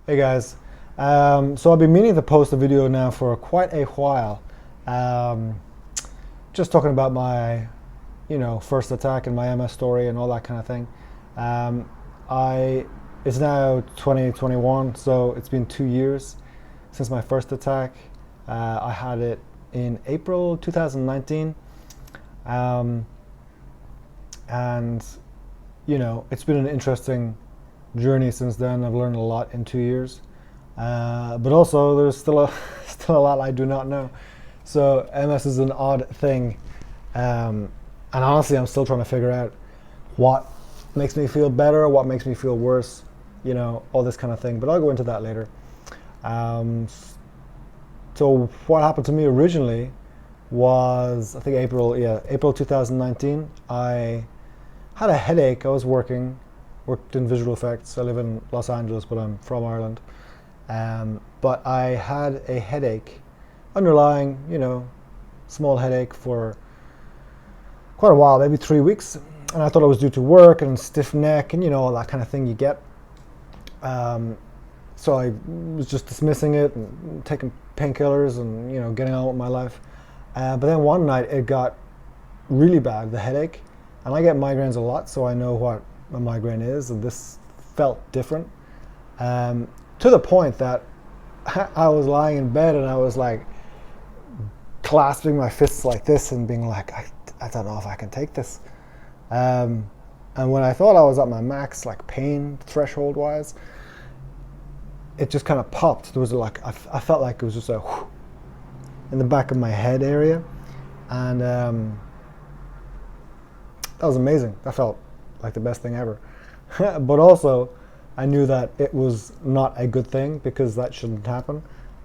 Hey guys, so I've been meaning to post a video now for quite a while, um, just talking about my, first attack and my MS story and all that kind of thing. Um, I it's now 2021, so it's been 2 years since my first attack. I had it in April 2019, um, and it's been an interesting journey since then. I've learned a lot in 2 years, but also there's still a still a lot I do not know. So MS is an odd thing, and honestly, I'm still trying to figure out what makes me feel better, what makes me feel worse, all this kind of thing. But I'll go into that later. Um, so what happened to me originally was, I think April 2019. I had a headache. I was worked in visual effects. I live in Los Angeles, but I'm from Ireland. But I had a headache, underlying, small headache for quite a while, maybe 3 weeks. And I thought it was due to work and stiff neck and, all that kind of thing you get. So I was just dismissing it and taking painkillers and, getting on with my life. But then one night it got really bad, the headache. And I get migraines a lot, so I know what a migraine is, and this felt different, to the point that I was lying in bed and I was like clasping my fists like this and being like, I don't know if I can take this. And when I thought I was at my max, like pain threshold wise, it just kind of popped. There was like, I felt like it was just a whoosh in the back of my head area, and that was amazing. That felt like the best thing ever. But also, I knew that it was not a good thing because that shouldn't happen.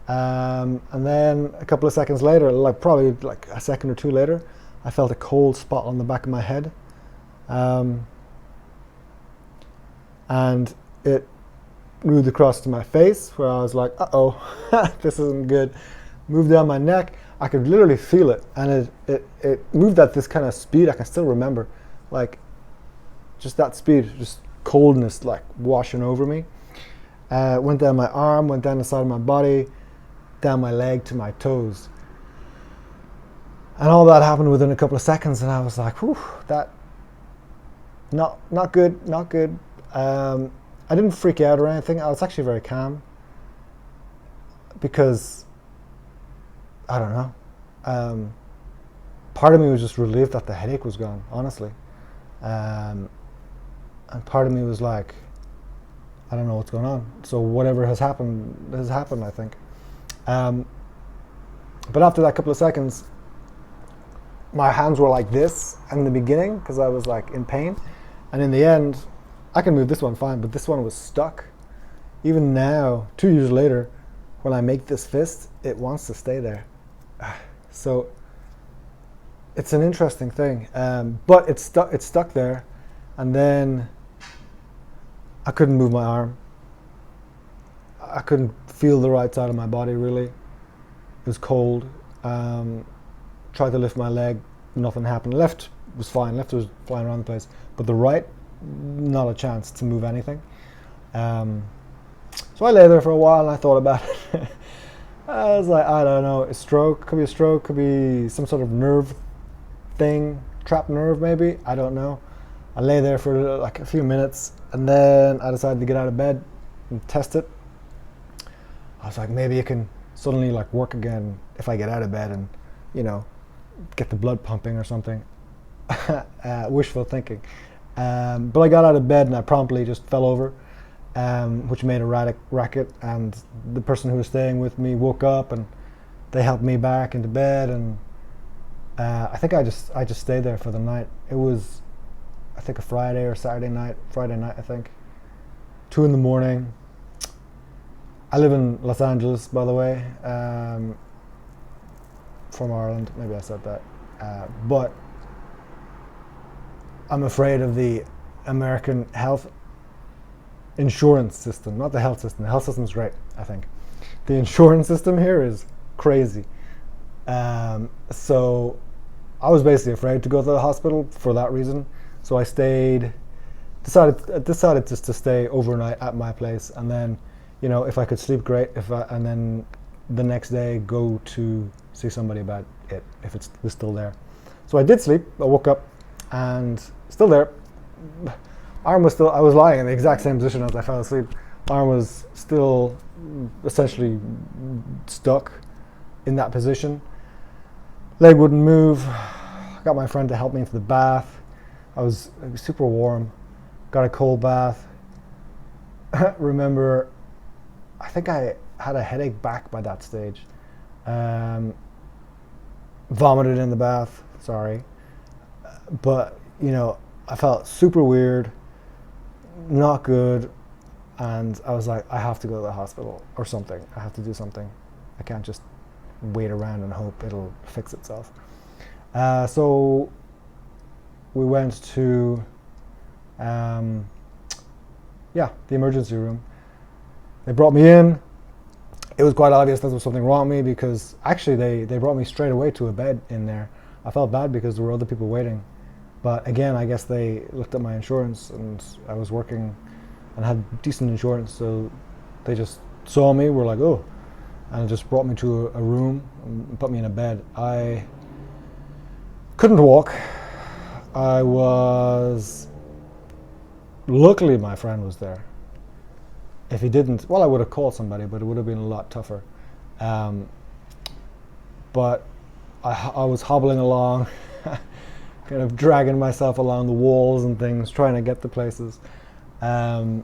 And then a couple of seconds later, probably like a second or two later, I felt a cold spot on the back of my head. And it moved across to my face where I was like, uh-oh, this isn't good. Moved down my neck. I could literally feel it. And it moved at this kind of speed I can still remember. Like, just that speed, just coldness like washing over me. Went down my arm, went down the side of my body, down my leg to my toes. And all that happened within a couple of seconds, and I was like, whew, that, not good, not good. I didn't freak out or anything. I was actually very calm because, I don't know, part of me was just relieved that the headache was gone, honestly. And part of me was like, I don't know what's going on. So whatever has happened, I think. But after that couple of seconds, my hands were like this in the beginning because I was like in pain. And in the end, I can move this one fine, but this one was stuck. Even now, 2 years later, when I make this fist, it wants to stay there. So it's an interesting thing, but it's stuck there, and then I couldn't move my arm. I couldn't feel the right side of my body really. It was cold. Tried to lift my leg, nothing happened. Left was fine. Left was flying around the place, but the right, not a chance to move anything. So I lay there for a while and I thought about it. I was like, I don't know, a stroke, could be a stroke, could be some sort of nerve thing, trapped nerve maybe, I don't know. I lay there for like a few minutes and then I decided to get out of bed and test it. I was like, maybe it can suddenly like work again if I get out of bed and, get the blood pumping or something. Wishful thinking. But I got out of bed and I promptly just fell over, which made a racket, and the person who was staying with me woke up and they helped me back into bed, and I think I just stayed there for the night. It was, I think, a Friday night, I think. 2 a.m. I live in Los Angeles, by the way, from Ireland, maybe I said that, but I'm afraid of the American health insurance system, not the health system. The health system is great, I think. The insurance system here is crazy. So I was basically afraid to go to the hospital for that reason. So I decided just to stay overnight at my place, and then, if I could sleep, great. And then the next day go to see somebody about it if it was still there. So I did sleep. I woke up and still there. Arm was still. I was lying in the exact same position as I fell asleep. Arm was still essentially stuck in that position. Leg wouldn't move. I got my friend to help me into the bath. It was super warm. Got a cold bath. Remember, I think I had a headache back by that stage. Vomited in the bath, sorry. But, I felt super weird, not good, and I was like, I have to go to the hospital or something. I have to do something. I can't just wait around and hope it'll fix itself. So we went to the emergency room. They brought me in. It was quite obvious there was something wrong with me because actually they brought me straight away to a bed in there. I felt bad because there were other people waiting. But again, I guess they looked at my insurance and I was working and had decent insurance, so they just saw me, were like, oh, and just brought me to a room and put me in a bed. I couldn't walk. Luckily my friend was there. If he didn't, well, I would have called somebody, but it would have been a lot tougher. But I was hobbling along, kind of dragging myself along the walls and things, trying to get to places. And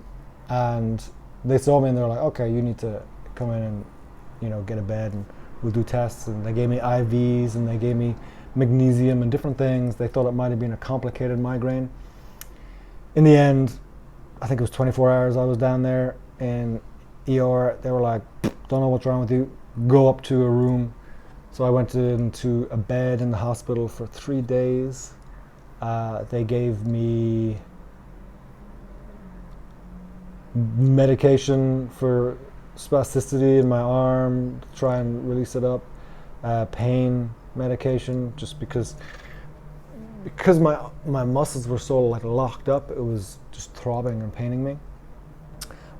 they saw me and they were like, okay, you need to come in and, get a bed and we'll do tests. And they gave me IVs and they gave me magnesium and different things. They thought it might have been a complicated migraine. In the end, I think it was 24 hours I was down there in ER. They were like, don't know what's wrong with you, go up to a room. So I went into a bed in the hospital for 3 days. They gave me medication for spasticity in my arm to try and release it up, pain medication, just because my muscles were so locked up, it was just throbbing and paining me.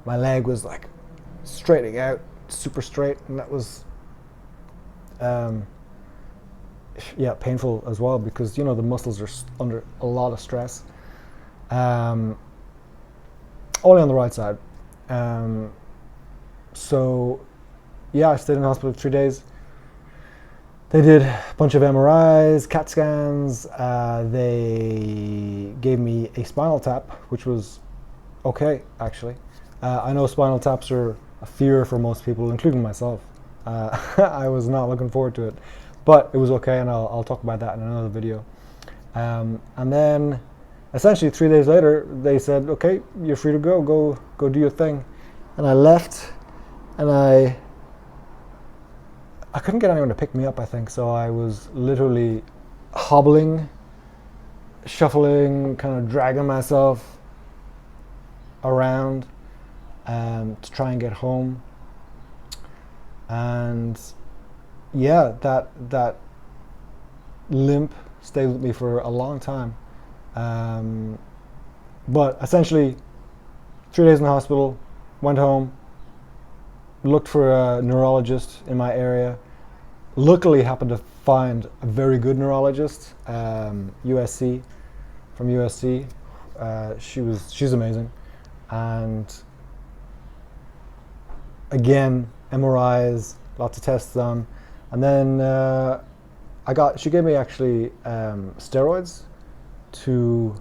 My leg was straightening out, super straight, and that was painful as well because the muscles are under a lot of stress. Only on the right side. So I stayed in the hospital for 3 days. They did a bunch of MRIs, CAT scans. They gave me a spinal tap, which was okay, actually. I know spinal taps are a fear for most people, including myself. I was not looking forward to it, but it was okay, and I'll talk about that in another video. And then, essentially 3 days later, they said, okay, you're free to go do your thing. And I left, and I couldn't get anyone to pick me up, I think, so I was literally hobbling, shuffling, kind of dragging myself around to try and get home. And that limp stayed with me for a long time. But essentially, 3 days in the hospital, went home, looked for a neurologist in my area. Luckily happened to find a very good neurologist, from USC. She's amazing. And again, MRIs, lots of tests done. And then she gave me actually steroids to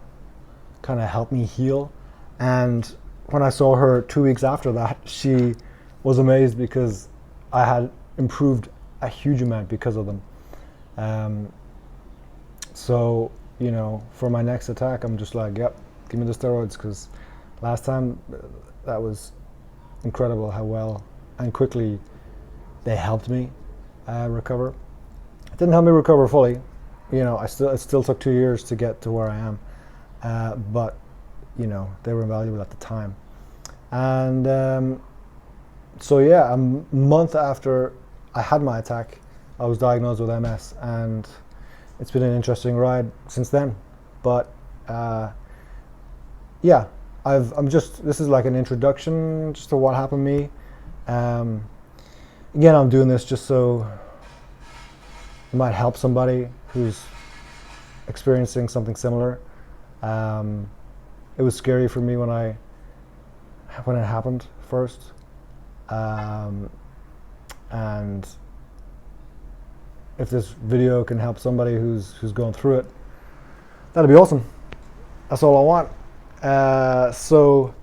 kind of help me heal. And when I saw her 2 weeks after that, she was amazed because I had improved a huge amount because of them. So, for my next attack, I'm just like, yep, give me the steroids, because last time that was incredible how well and quickly they helped me recover. It didn't help me recover fully. It still took 2 years to get to where I am. But, they were invaluable at the time. And a month after I had my attack, I was diagnosed with MS, and it's been an interesting ride since then. But this is like an introduction just to what happened to me. Again, I'm doing this just so it might help somebody who's experiencing something similar. It was scary for me when it happened first, and if this video can help somebody who's going through it, that'd be awesome. That's all I want. So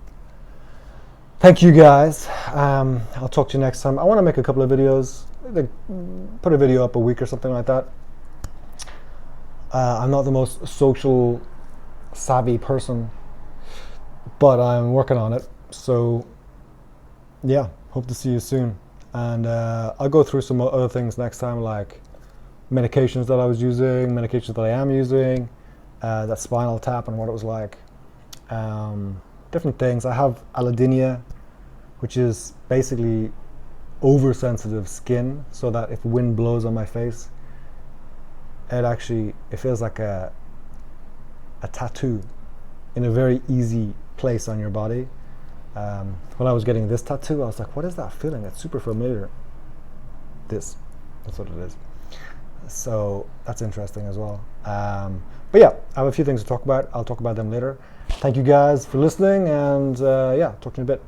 thank you guys. I'll talk to you next time. I want to make a couple of videos, put a video up a week or something like that. I'm not the most social savvy person, but I'm working on it. So yeah, hope to see you soon. And I'll go through some other things next time, like medications that I was using, medications that I am using, that spinal tap and what it was like. Different things. I have allodynia, which is basically oversensitive skin, so that if wind blows on my face, it feels like a tattoo in a very easy place on your body. When I was getting this tattoo, I was like, what is that feeling? It's super familiar. That's what it is. So that's interesting as well. But yeah, I have a few things to talk about. I'll talk about them later. Thank you guys for listening, and yeah, talk to you in a bit.